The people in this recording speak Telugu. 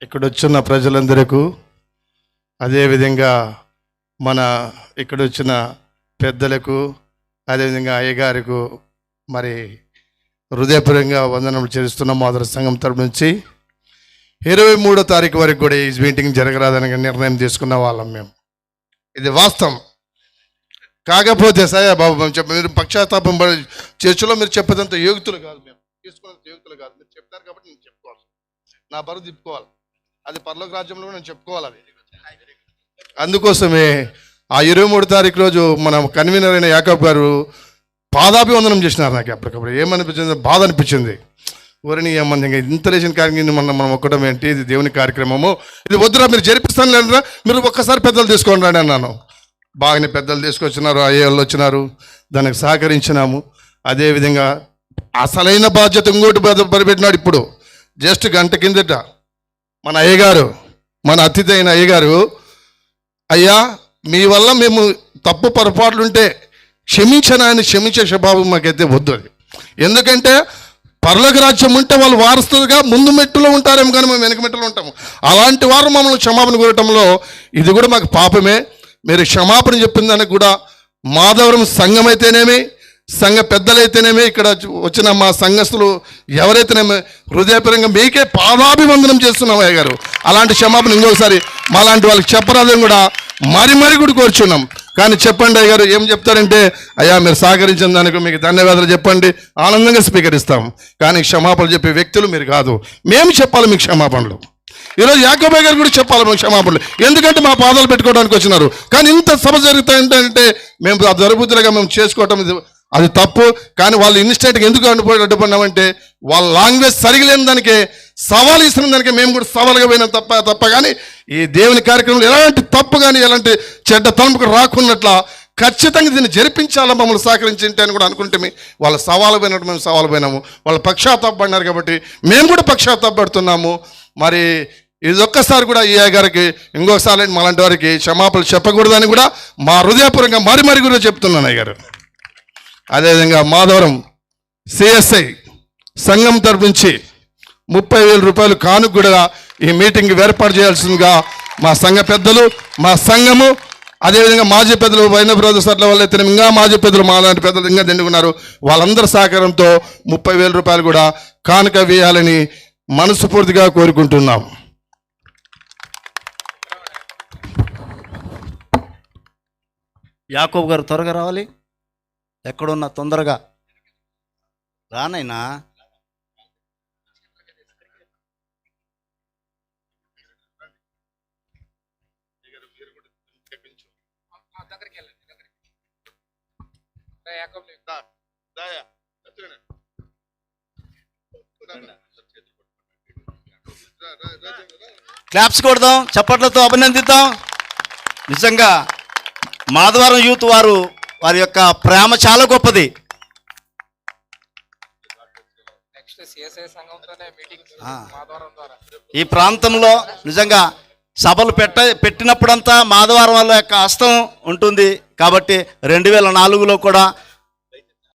ఇక్కడ వచ్చిన ప్రజలందరికీ, అదేవిధంగా మన ఇక్కడ వచ్చిన పెద్దలకు, అదేవిధంగా అయ్యగారికి మరి హృదయపూర్వకంగా వందనములు చేస్తున్నాం. మాదర సంఘం తరపు నుంచి 23వ తారీఖు వరకు కూడా ఈ మీటింగ్ జరగరాదని నిర్ణయం తీసుకున్న వాళ్ళం మేము. ఇది వాస్తవం. కాకపోతే సాయ బాబు మేము మీరు పక్షాతాపం చర్చలో మీరు చెప్పేదంత యోగ్యతలు కాదు, మేము తీసుకున్నంత యోగ్యతలు కాదు. మీరు చెప్తారు కాబట్టి నేను చెప్పుకోవాలి, నా బరువు తిప్పుకోవాలి. అది పరలోక రాజ్యంలో కూడా నేను చెప్పుకోవాలి. అది అందుకోసమే ఆ 23వ తారీఖు రోజు మన కన్వీనర్ అయిన యాకబ్ గారు పాదాభివందనం చేసినారు. నాకు అప్పటికప్పుడు ఏమనిపించింది, బాధ అనిపించింది. ఊరిని ఏమన్నా ఇంకా ఇంత లేచిన కార్యక్రమం మనం ఒక్కడం ఏంటి, ఇది దేవుని కార్యక్రమము, ఇది వద్దురా మీరు జరిపిస్తాను లేదురా, మీరు ఒక్కసారి పెద్దలు తీసుకొని రండి అన్నాను. బాగానే పెద్దలు తీసుకొచ్చినారు, అయ్యేళ్ళు వచ్చినారు, దానికి సహకరించినాము. అదేవిధంగా అసలైన బాధ్యత ఇంకోటి పరిపెట్టినాడు. ఇప్పుడు జస్ట్ గంట కిందట మన అయ్యగారు, మన అతిథి అయిన అయ్యగారు, అయ్యా మీ వల్ల మేము తప్పు పొరపాట్లుంటే క్షమించనాన్ని క్షమించే స్వభావం మాకైతే వద్దు. అది ఎందుకంటే పరలోక రాజ్యం ఉంటే వాళ్ళు వారసులుగా ముందు మెట్టులో ఉంటారేమో కానీ మేము వెనక మెట్టులో ఉంటాము. అలాంటి వారు మమ్మల్ని క్షమాపణ కోరటంలో ఇది కూడా మాకు పాపమే. మీరు క్షమాపణ చెప్పిన దానికి కూడా మాధవరం సంఘం అయితేనేమి, సంఘ పెద్దలైతేనేమి, ఇక్కడ వచ్చిన మా సంఘస్థులు ఎవరైతేనేమి హృదయపరంగా మీకే పాదాభివందనం చేస్తున్నాం అయ్య గారు. అలాంటి క్షమాపణ ఇంకొకసారి మా లాంటి వాళ్ళకి చెప్పరాదని కూడా మరి కూడా కోరుచున్నాం. కానీ చెప్పండి అయ్య గారు, ఏం చెప్తారంటే అయ్యా మీరు సహకరించిన దానికి మీకు ధన్యవాదాలు చెప్పండి, ఆనందంగా స్వీకరిస్తాం. కానీ క్షమాపణలు చెప్పే వ్యక్తులు మీరు కాదు, మేము చెప్పాలి మీకు క్షమాపణలు. ఈరోజు యాకోబ్ గారు కూడా చెప్పాలి మేము క్షమాపణలు, ఎందుకంటే మా పాదాలు పెట్టుకోవడానికి వచ్చినారు. కానీ ఇంత సభ జరుగుతాయంటే మేము దొరబుద్ధులుగా మేము చేసుకోవటం అది తప్పు. కానీ వాళ్ళు ఇన్స్టెంట్గా ఎందుకు అడ్డుపడినామంటే వాళ్ళ లాంగ్వేజ్ సరిగలేని దానికే, సవాలు ఇస్తున్న దానికే మేము కూడా సవాలుగా పోయినాం తప్ప కానీ ఈ దేవుని కార్యక్రమంలో ఎలాంటి తప్పు కానీ ఎలాంటి చెడ్డ తలంపుకు రాకున్నట్ల ఖచ్చితంగా దీన్ని జరిపించాలా మమ్మల్ని సహకరించింటే అని కూడా అనుకుంటే వాళ్ళ సవాలు పోయినట్టు మేము సవాలు పోయినాము. వాళ్ళ పక్షాతాపడినారు కాబట్టి మేము కూడా పక్షాతాపడుతున్నాము. మరి ఇది ఒక్కసారి కూడా ఈ గారికి ఇంకొకసారి మాలాంటి వారికి క్షమాపణలు చెప్పకూడదని కూడా మా హృదయపూర్వకంగా మరి కూడా చెప్తున్నాను అయ్య గారు. అదేవిధంగా మాధవరం సిఎస్ఐ సంఘం తరపు నుంచి 30,000 రూపాయలు కానుక కూడా ఈ మీటింగ్ ఏర్పాటు చేయాల్సిందిగా మా సంఘ పెద్దలు, మా సంఘము, అదేవిధంగా మాజీ పెద్దలు వైన బ్రదర్స్ల వల్ల అయితే ఇంకా మాజీ పెద్దలు మాలాంటి పెద్దలు ఇంకా దండుకున్నారు. వాళ్ళందరి సహకారంతో 30,000 రూపాయలు కూడా కానుక వేయాలని మనస్ఫూర్తిగా కోరుకుంటున్నాం. యాకోబ్ గారు త్వరగా రావాలి, ఎక్కడున్నా తొందరగా రానైనా. క్లాప్స్ కొడదాం, చప్పట్లతో అభినందిద్దాం. నిజంగా మాధవరం యూత్ వారి యొక్క ప్రేమ చాలా గొప్పది. ఈ ప్రాంతంలో నిజంగా సభలు పెట్టినప్పుడంతా మాధవరం వాళ్ళ యొక్క హస్తం ఉంటుంది. కాబట్టి 2004లో కూడా